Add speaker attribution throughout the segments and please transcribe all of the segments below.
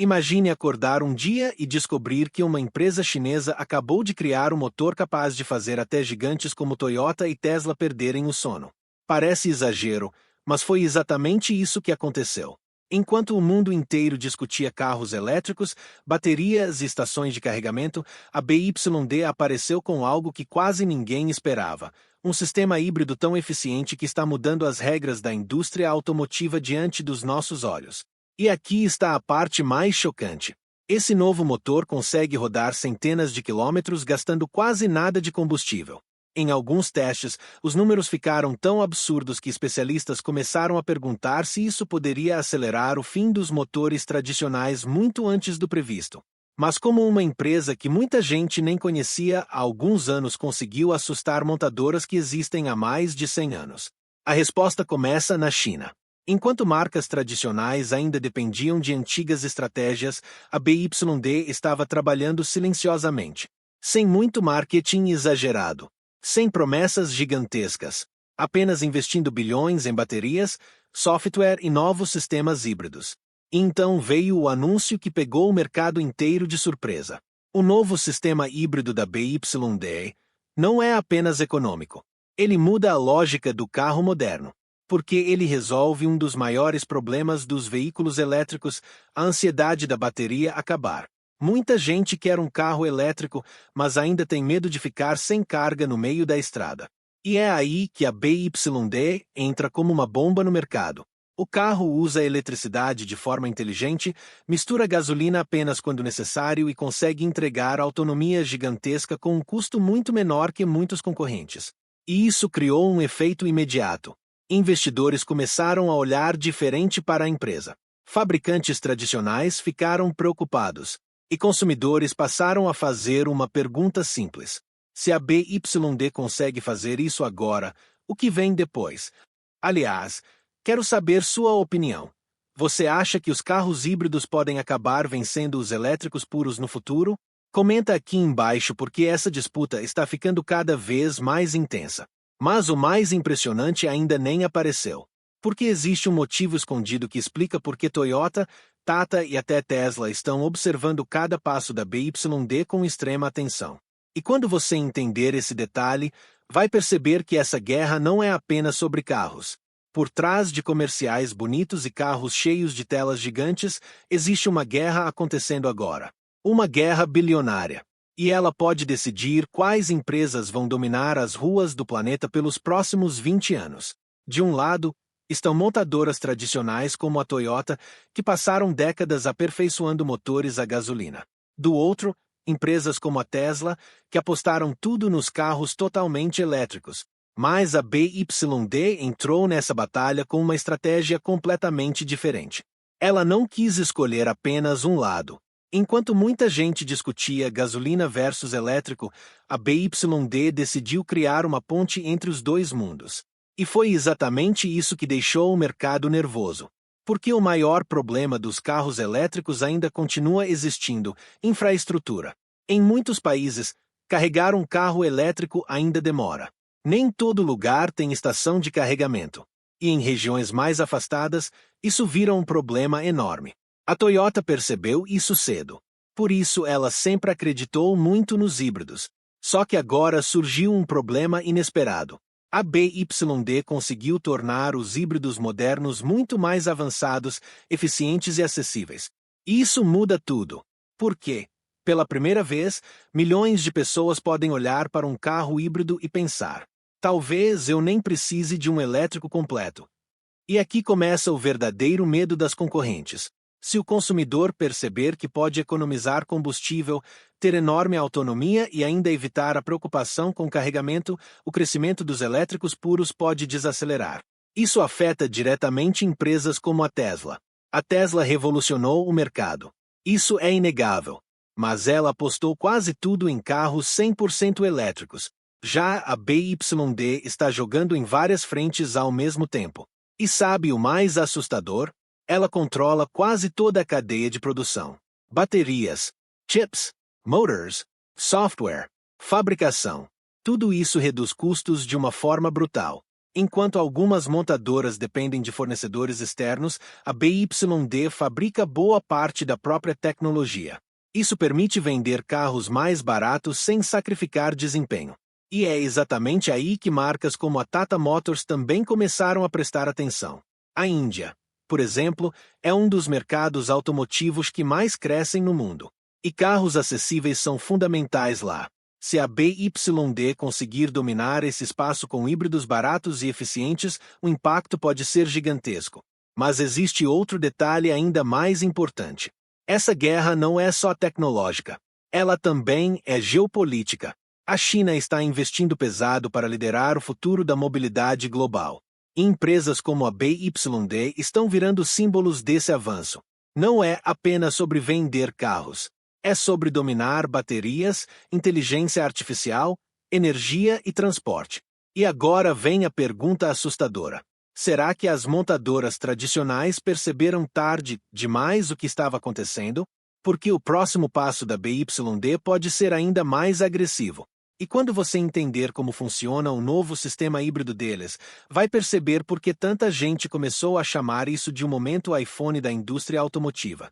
Speaker 1: Imagine acordar um dia e descobrir que uma empresa chinesa acabou de criar um motor capaz de fazer até gigantes como Toyota e Tesla perderem o sono. Parece exagero, mas foi exatamente isso que aconteceu. Enquanto o mundo inteiro discutia carros elétricos, baterias e estações de carregamento, a BYD apareceu com algo que quase ninguém esperava: um sistema híbrido tão eficiente que está mudando as regras da indústria automotiva diante dos nossos olhos. E aqui está a parte mais chocante. Esse novo motor consegue rodar centenas de quilômetros gastando quase nada de combustível. Em alguns testes, os números ficaram tão absurdos que especialistas começaram a perguntar se isso poderia acelerar o fim dos motores tradicionais muito antes do previsto. Mas como uma empresa que muita gente nem conhecia há alguns anos conseguiu assustar montadoras que existem há mais de 100 anos? A resposta começa na China. Enquanto marcas tradicionais ainda dependiam de antigas estratégias, a BYD estava trabalhando silenciosamente, sem muito marketing exagerado, sem promessas gigantescas, apenas investindo bilhões em baterias, software e novos sistemas híbridos. E então veio o anúncio que pegou o mercado inteiro de surpresa. O novo sistema híbrido da BYD não é apenas econômico. Ele muda a lógica do carro moderno, porque ele resolve um dos maiores problemas dos veículos elétricos: a ansiedade da bateria acabar. Muita gente quer um carro elétrico, mas ainda tem medo de ficar sem carga no meio da estrada. E é aí que a BYD entra como uma bomba no mercado. O carro usa eletricidade de forma inteligente, mistura gasolina apenas quando necessário e consegue entregar autonomia gigantesca com um custo muito menor que muitos concorrentes. E isso criou um efeito imediato. Investidores começaram a olhar diferente para a empresa. Fabricantes tradicionais ficaram preocupados. E consumidores passaram a fazer uma pergunta simples: se a BYD consegue fazer isso agora, o que vem depois? Aliás, quero saber sua opinião. Você acha que os carros híbridos podem acabar vencendo os elétricos puros no futuro? Comenta aqui embaixo porque essa disputa está ficando cada vez mais intensa. Mas o mais impressionante ainda nem apareceu. Porque existe um motivo escondido que explica por que Toyota, Tata e até Tesla estão observando cada passo da BYD com extrema atenção. E quando você entender esse detalhe, vai perceber que essa guerra não é apenas sobre carros. Por trás de comerciais bonitos e carros cheios de telas gigantes, existe uma guerra acontecendo agora. Uma guerra bilionária. E ela pode decidir quais empresas vão dominar as ruas do planeta pelos próximos 20 anos. De um lado, estão montadoras tradicionais como a Toyota, que passaram décadas aperfeiçoando motores a gasolina. Do outro, empresas como a Tesla, que apostaram tudo nos carros totalmente elétricos. Mas a BYD entrou nessa batalha com uma estratégia completamente diferente. Ela não quis escolher apenas um lado. Enquanto muita gente discutia gasolina versus elétrico, a BYD decidiu criar uma ponte entre os dois mundos. E foi exatamente isso que deixou o mercado nervoso. Porque o maior problema dos carros elétricos ainda continua existindo: infraestrutura. Em muitos países, carregar um carro elétrico ainda demora. Nem todo lugar tem estação de carregamento. E em regiões mais afastadas, isso vira um problema enorme. A Toyota percebeu isso cedo. Por isso ela sempre acreditou muito nos híbridos. Só que agora surgiu um problema inesperado. A BYD conseguiu tornar os híbridos modernos muito mais avançados, eficientes e acessíveis. E isso muda tudo. Por quê? Pela primeira vez, milhões de pessoas podem olhar para um carro híbrido e pensar: talvez eu nem precise de um elétrico completo. E aqui começa o verdadeiro medo das concorrentes. Se o consumidor perceber que pode economizar combustível, ter enorme autonomia e ainda evitar a preocupação com carregamento, o crescimento dos elétricos puros pode desacelerar. Isso afeta diretamente empresas como a Tesla. A Tesla revolucionou o mercado. Isso é inegável. Mas ela apostou quase tudo em carros 100% elétricos. Já a BYD está jogando em várias frentes ao mesmo tempo. E sabe o mais assustador? Ela controla quase toda a cadeia de produção. Baterias, chips, motors, software, fabricação. Tudo isso reduz custos de uma forma brutal. Enquanto algumas montadoras dependem de fornecedores externos, a BYD fabrica boa parte da própria tecnologia. Isso permite vender carros mais baratos sem sacrificar desempenho. E é exatamente aí que marcas como a Tata Motors também começaram a prestar atenção. A Índia, por exemplo, é um dos mercados automotivos que mais crescem no mundo. E carros acessíveis são fundamentais lá. Se a BYD conseguir dominar esse espaço com híbridos baratos e eficientes, o impacto pode ser gigantesco. Mas existe outro detalhe ainda mais importante. Essa guerra não é só tecnológica. Ela também é geopolítica. A China está investindo pesado para liderar o futuro da mobilidade global. E empresas como a BYD estão virando símbolos desse avanço. Não é apenas sobre vender carros. É sobre dominar baterias, inteligência artificial, energia e transporte. E agora vem a pergunta assustadora. Será que as montadoras tradicionais perceberam tarde demais o que estava acontecendo? Porque o próximo passo da BYD pode ser ainda mais agressivo. E quando você entender como funciona o novo sistema híbrido deles, vai perceber por que tanta gente começou a chamar isso de um momento iPhone da indústria automotiva.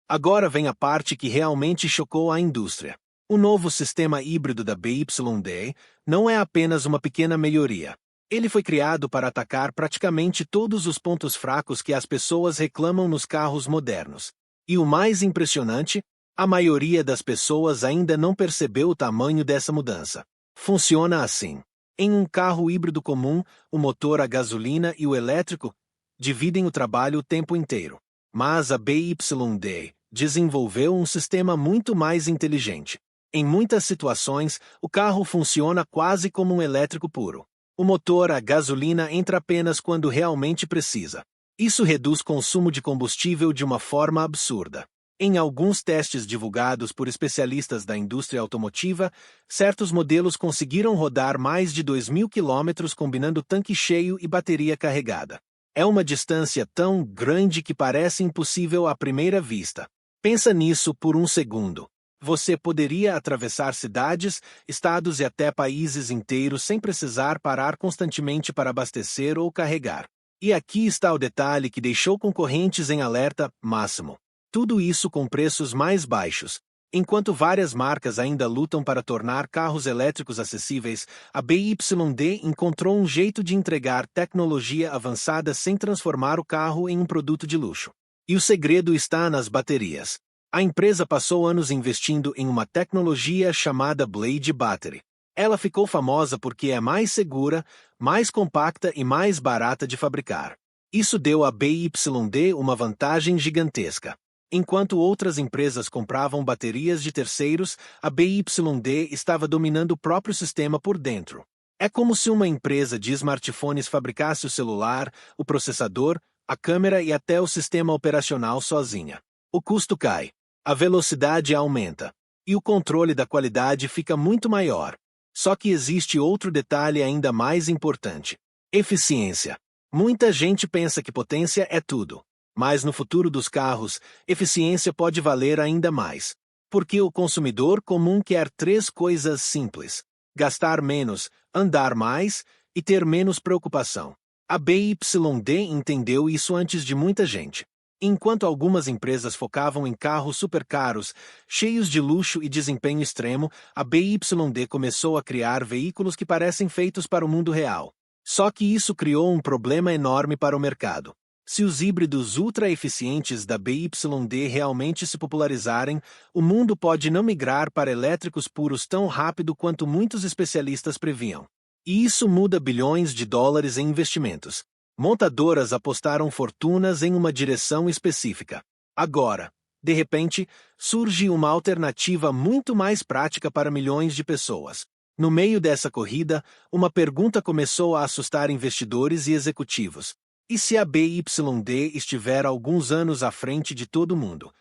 Speaker 1: Agora vem a parte que realmente chocou a indústria. O novo sistema híbrido da BYD não é apenas uma pequena melhoria. Ele foi criado para atacar praticamente todos os pontos fracos que as pessoas reclamam nos carros modernos. E o mais impressionante, a maioria das pessoas ainda não percebeu o tamanho dessa mudança. Funciona assim. Em um carro híbrido comum, o motor a gasolina e o elétrico dividem o trabalho o tempo inteiro. Mas a BYD desenvolveu um sistema muito mais inteligente. Em muitas situações, o carro funciona quase como um elétrico puro. O motor a gasolina entra apenas quando realmente precisa. Isso reduz consumo de combustível de uma forma absurda. Em alguns testes divulgados por especialistas da indústria automotiva, certos modelos conseguiram rodar mais de 2.000 km combinando tanque cheio e bateria carregada. É uma distância tão grande que parece impossível à primeira vista. Pensa nisso por um segundo. Você poderia atravessar cidades, estados e até países inteiros sem precisar parar constantemente para abastecer ou carregar. E aqui está o detalhe que deixou concorrentes em alerta máximo. Tudo isso com preços mais baixos. Enquanto várias marcas ainda lutam para tornar carros elétricos acessíveis, a BYD encontrou um jeito de entregar tecnologia avançada sem transformar o carro em um produto de luxo. E o segredo está nas baterias. A empresa passou anos investindo em uma tecnologia chamada Blade Battery. Ela ficou famosa porque é mais segura, mais compacta e mais barata de fabricar. Isso deu à BYD uma vantagem gigantesca. Enquanto outras empresas compravam baterias de terceiros, a BYD estava dominando o próprio sistema por dentro. É como se uma empresa de smartphones fabricasse o celular, o processador, a câmera e até o sistema operacional sozinha. O custo cai, a velocidade aumenta, e o controle da qualidade fica muito maior. Só que existe outro detalhe ainda mais importante: eficiência. Muita gente pensa que potência é tudo. Mas no futuro dos carros, eficiência pode valer ainda mais. Porque o consumidor comum quer 3 coisas simples: gastar menos, andar mais e ter menos preocupação. A BYD entendeu isso antes de muita gente. Enquanto algumas empresas focavam em carros super caros, cheios de luxo e desempenho extremo, a BYD começou a criar veículos que parecem feitos para o mundo real. Só que isso criou um problema enorme para o mercado. Se os híbridos ultra-eficientes da BYD realmente se popularizarem, o mundo pode não migrar para elétricos puros tão rápido quanto muitos especialistas previam. E isso muda bilhões de dólares em investimentos. Montadoras apostaram fortunas em uma direção específica. Agora, de repente, surge uma alternativa muito mais prática para milhões de pessoas. No meio dessa corrida, uma pergunta começou a assustar investidores e executivos. E se a BYD estiver alguns anos à frente de todo mundo?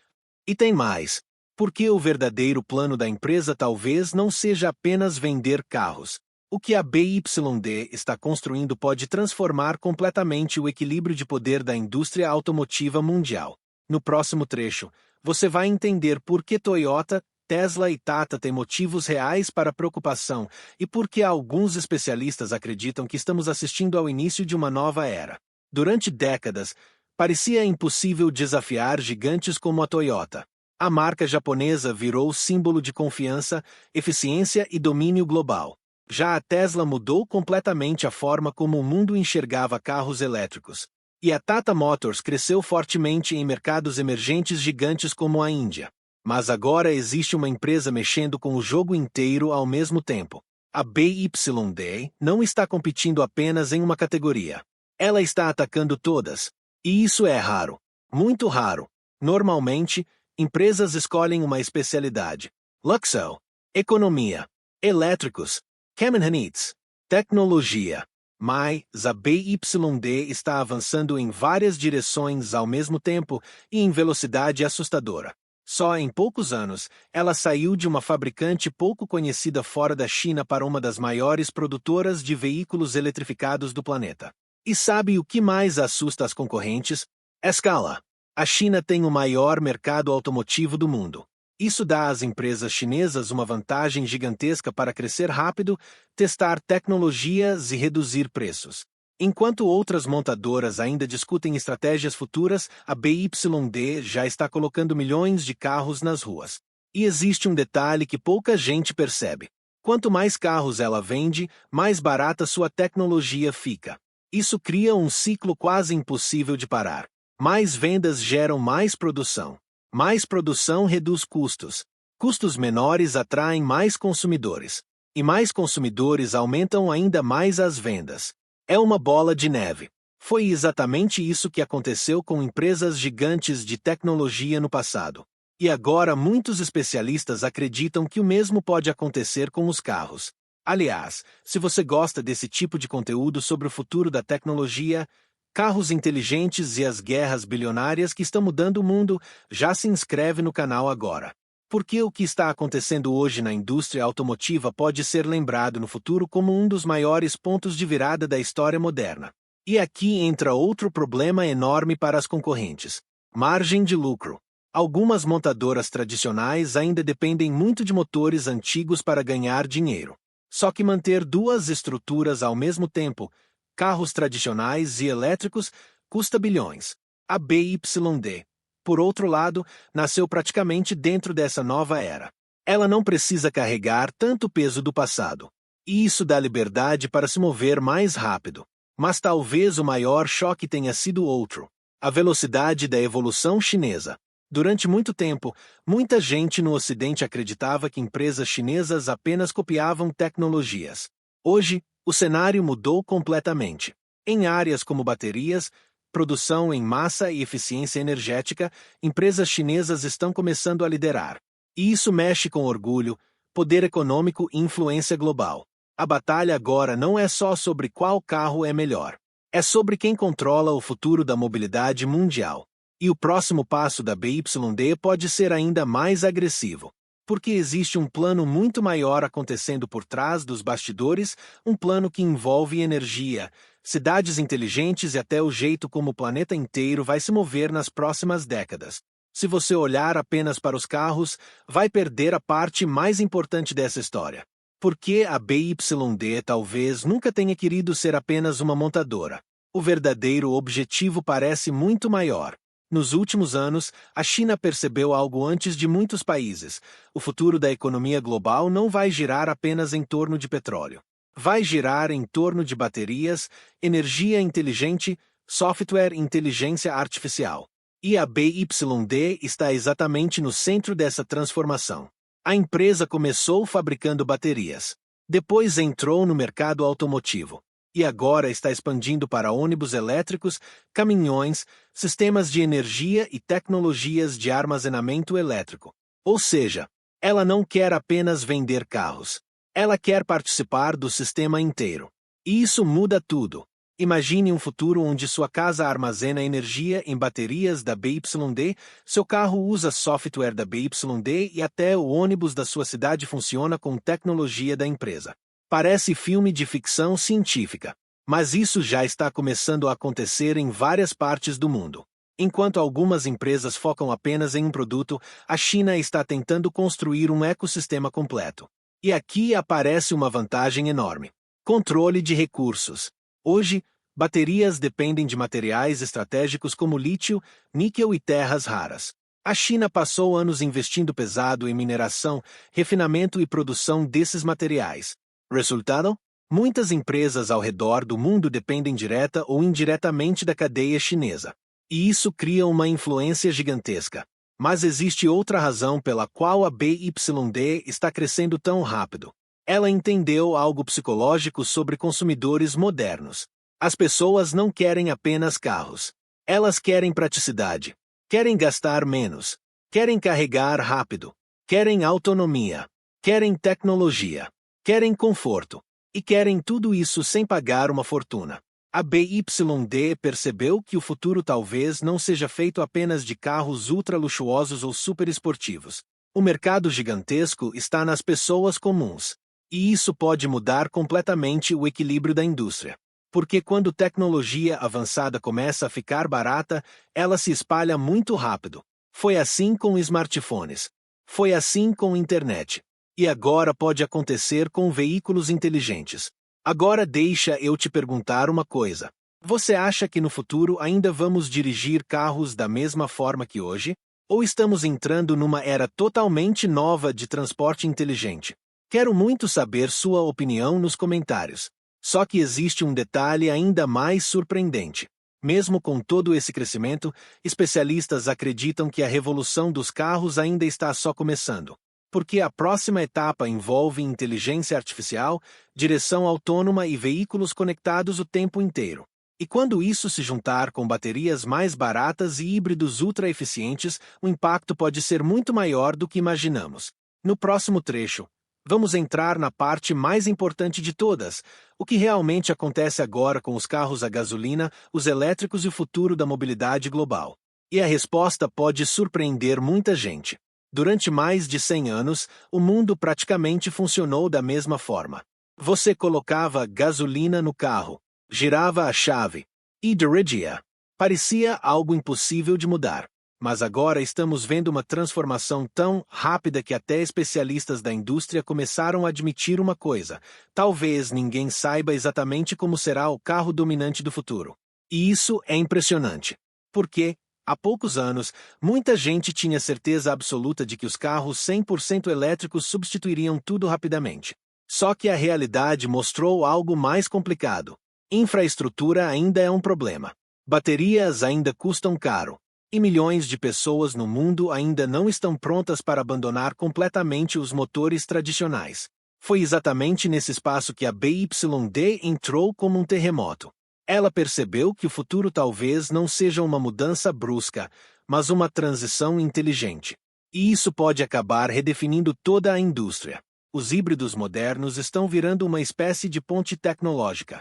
Speaker 1: E tem mais. Porque o verdadeiro plano da empresa talvez não seja apenas vender carros. O que a BYD está construindo pode transformar completamente o equilíbrio de poder da indústria automotiva mundial. No próximo trecho, você vai entender por que Toyota, Tesla e Tata têm motivos reais para preocupação e por que alguns especialistas acreditam que estamos assistindo ao início de uma nova era. Durante décadas, parecia impossível desafiar gigantes como a Toyota. A marca japonesa virou símbolo de confiança, eficiência e domínio global. Já a Tesla mudou completamente a forma como o mundo enxergava carros elétricos. E a Tata Motors cresceu fortemente em mercados emergentes gigantes como a Índia. Mas agora existe uma empresa mexendo com o jogo inteiro ao mesmo tempo. A BYD não está competindo apenas em uma categoria. Ela está atacando todas. E isso é raro. Muito raro. Normalmente, empresas escolhem uma especialidade. Luxo, economia, elétricos, caminhonetes, tecnologia. Mas a BYD está avançando em várias direções ao mesmo tempo e em velocidade assustadora. Só em poucos anos, ela saiu de uma fabricante pouco conhecida fora da China para uma das maiores produtoras de veículos eletrificados do planeta. E sabe o que mais assusta as concorrentes? Escala. A China tem o maior mercado automotivo do mundo. Isso dá às empresas chinesas uma vantagem gigantesca para crescer rápido, testar tecnologias e reduzir preços. Enquanto outras montadoras ainda discutem estratégias futuras, a BYD já está colocando milhões de carros nas ruas. E existe um detalhe que pouca gente percebe. Quanto mais carros ela vende, mais barata sua tecnologia fica. Isso cria um ciclo quase impossível de parar. Mais vendas geram mais produção. Mais produção reduz custos. Custos menores atraem mais consumidores. E mais consumidores aumentam ainda mais as vendas. É uma bola de neve. Foi exatamente isso que aconteceu com empresas gigantes de tecnologia no passado. E agora muitos especialistas acreditam que o mesmo pode acontecer com os carros. Aliás, se você gosta desse tipo de conteúdo sobre o futuro da tecnologia, carros inteligentes e as guerras bilionárias que estão mudando o mundo, já se inscreve no canal agora. Porque o que está acontecendo hoje na indústria automotiva pode ser lembrado no futuro como um dos maiores pontos de virada da história moderna. E aqui entra outro problema enorme para as concorrentes: margem de lucro. Algumas montadoras tradicionais ainda dependem muito de motores antigos para ganhar dinheiro. Só que manter duas estruturas ao mesmo tempo, carros tradicionais e elétricos, custa bilhões. A BYD, por outro lado, nasceu praticamente dentro dessa nova era. Ela não precisa carregar tanto peso do passado. E isso dá liberdade para se mover mais rápido. Mas talvez o maior choque tenha sido outro: a velocidade da evolução chinesa. Durante muito tempo, muita gente no Ocidente acreditava que empresas chinesas apenas copiavam tecnologias. Hoje, o cenário mudou completamente. Em áreas como baterias, produção em massa e eficiência energética, empresas chinesas estão começando a liderar. E isso mexe com orgulho, poder econômico e influência global. A batalha agora não é só sobre qual carro é melhor. É sobre quem controla o futuro da mobilidade mundial. E o próximo passo da BYD pode ser ainda mais agressivo. Porque existe um plano muito maior acontecendo por trás dos bastidores, um plano que envolve energia, cidades inteligentes e até o jeito como o planeta inteiro vai se mover nas próximas décadas. Se você olhar apenas para os carros, vai perder a parte mais importante dessa história. Porque a BYD talvez nunca tenha querido ser apenas uma montadora. O verdadeiro objetivo parece muito maior. Nos últimos anos, a China percebeu algo antes de muitos países: o futuro da economia global não vai girar apenas em torno de petróleo. Vai girar em torno de baterias, energia inteligente, software e inteligência artificial. E a BYD está exatamente no centro dessa transformação. A empresa começou fabricando baterias. Depois entrou no mercado automotivo. E agora está expandindo para ônibus elétricos, caminhões, sistemas de energia e tecnologias de armazenamento elétrico. Ou seja, ela não quer apenas vender carros. Ela quer participar do sistema inteiro. E isso muda tudo. Imagine um futuro onde sua casa armazena energia em baterias da BYD, seu carro usa software da BYD e até o ônibus da sua cidade funciona com tecnologia da empresa. Parece filme de ficção científica, mas isso já está começando a acontecer em várias partes do mundo. Enquanto algumas empresas focam apenas em um produto, a China está tentando construir um ecossistema completo. E aqui aparece uma vantagem enorme: controle de recursos. Hoje, baterias dependem de materiais estratégicos como lítio, níquel e terras raras. A China passou anos investindo pesado em mineração, refinamento e produção desses materiais. Resultado? Muitas empresas ao redor do mundo dependem direta ou indiretamente da cadeia chinesa. E isso cria uma influência gigantesca. Mas existe outra razão pela qual a BYD está crescendo tão rápido. Ela entendeu algo psicológico sobre consumidores modernos. As pessoas não querem apenas carros. Elas querem praticidade. Querem gastar menos. Querem carregar rápido. Querem autonomia. Querem tecnologia. Querem conforto. E querem tudo isso sem pagar uma fortuna. A BYD percebeu que o futuro talvez não seja feito apenas de carros ultra-luxuosos ou super-esportivos. O mercado gigantesco está nas pessoas comuns. E isso pode mudar completamente o equilíbrio da indústria. Porque quando tecnologia avançada começa a ficar barata, ela se espalha muito rápido. Foi assim com smartphones. Foi assim com internet. E agora pode acontecer com veículos inteligentes. Agora deixa eu te perguntar uma coisa. Você acha que no futuro ainda vamos dirigir carros da mesma forma que hoje? Ou estamos entrando numa era totalmente nova de transporte inteligente? Quero muito saber sua opinião nos comentários. Só que existe um detalhe ainda mais surpreendente. Mesmo com todo esse crescimento, especialistas acreditam que a revolução dos carros ainda está só começando. Porque a próxima etapa envolve inteligência artificial, direção autônoma e veículos conectados o tempo inteiro. E quando isso se juntar com baterias mais baratas e híbridos ultra-eficientes, o impacto pode ser muito maior do que imaginamos. No próximo trecho, vamos entrar na parte mais importante de todas: o que realmente acontece agora com os carros a gasolina, os elétricos e o futuro da mobilidade global. E a resposta pode surpreender muita gente. Durante mais de 100 anos, o mundo praticamente funcionou da mesma forma. Você colocava gasolina no carro, girava a chave e dirigia. Parecia algo impossível de mudar. Mas agora estamos vendo uma transformação tão rápida que até especialistas da indústria começaram a admitir uma coisa: talvez ninguém saiba exatamente como será o carro dominante do futuro. E isso é impressionante. Porque, há poucos anos, muita gente tinha certeza absoluta de que os carros 100% elétricos substituiriam tudo rapidamente. Só que a realidade mostrou algo mais complicado. Infraestrutura ainda é um problema. Baterias ainda custam caro. E milhões de pessoas no mundo ainda não estão prontas para abandonar completamente os motores tradicionais. Foi exatamente nesse espaço que a BYD entrou como um terremoto. Ela percebeu que o futuro talvez não seja uma mudança brusca, mas uma transição inteligente. E isso pode acabar redefinindo toda a indústria. Os híbridos modernos estão virando uma espécie de ponte tecnológica.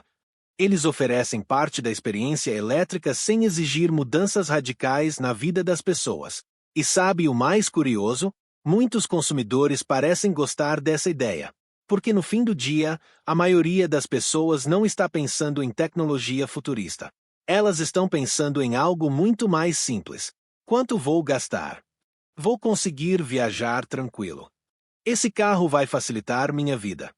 Speaker 1: Eles oferecem parte da experiência elétrica sem exigir mudanças radicais na vida das pessoas. E sabe o mais curioso? Muitos consumidores parecem gostar dessa ideia. Porque no fim do dia, a maioria das pessoas não está pensando em tecnologia futurista. Elas estão pensando em algo muito mais simples. Quanto vou gastar? Vou conseguir viajar tranquilo. Esse carro vai facilitar minha vida.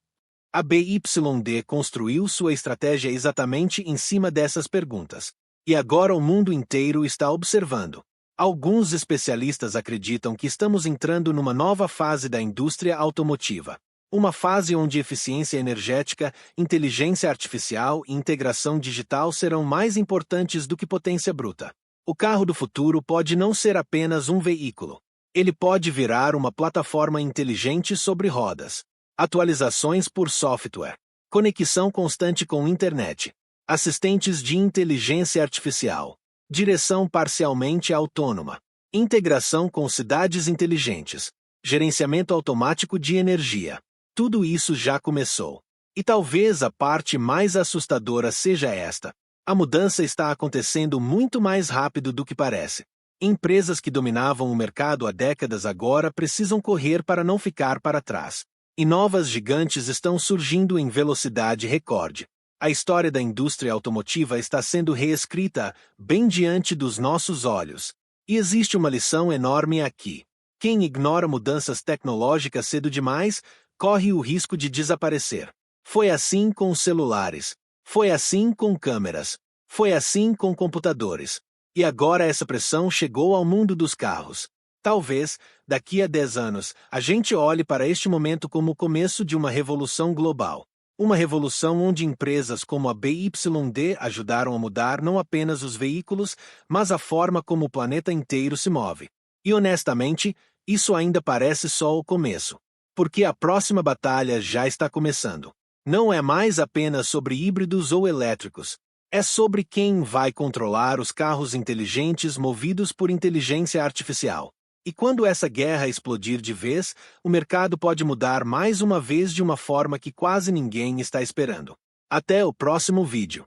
Speaker 1: A BYD construiu sua estratégia exatamente em cima dessas perguntas. E agora o mundo inteiro está observando. Alguns especialistas acreditam que estamos entrando numa nova fase da indústria automotiva. Uma fase onde eficiência energética, inteligência artificial e integração digital serão mais importantes do que potência bruta. O carro do futuro pode não ser apenas um veículo. Ele pode virar uma plataforma inteligente sobre rodas. Atualizações por software, conexão constante com internet, assistentes de inteligência artificial, direção parcialmente autônoma, integração com cidades inteligentes, gerenciamento automático de energia. Tudo isso já começou. E talvez a parte mais assustadora seja esta: a mudança está acontecendo muito mais rápido do que parece. Empresas que dominavam o mercado há décadas agora precisam correr para não ficar para trás. E novas gigantes estão surgindo em velocidade recorde. A história da indústria automotiva está sendo reescrita bem diante dos nossos olhos. E existe uma lição enorme aqui. Quem ignora mudanças tecnológicas cedo demais, corre o risco de desaparecer. Foi assim com os celulares. Foi assim com câmeras. Foi assim com computadores. E agora essa pressão chegou ao mundo dos carros. Talvez, daqui a 10 anos, a gente olhe para este momento como o começo de uma revolução global. Uma revolução onde empresas como a BYD ajudaram a mudar não apenas os veículos, mas a forma como o planeta inteiro se move. E honestamente, isso ainda parece só o começo. Porque a próxima batalha já está começando. Não é mais apenas sobre híbridos ou elétricos. É sobre quem vai controlar os carros inteligentes movidos por inteligência artificial. E quando essa guerra explodir de vez, o mercado pode mudar mais uma vez de uma forma que quase ninguém está esperando. Até o próximo vídeo.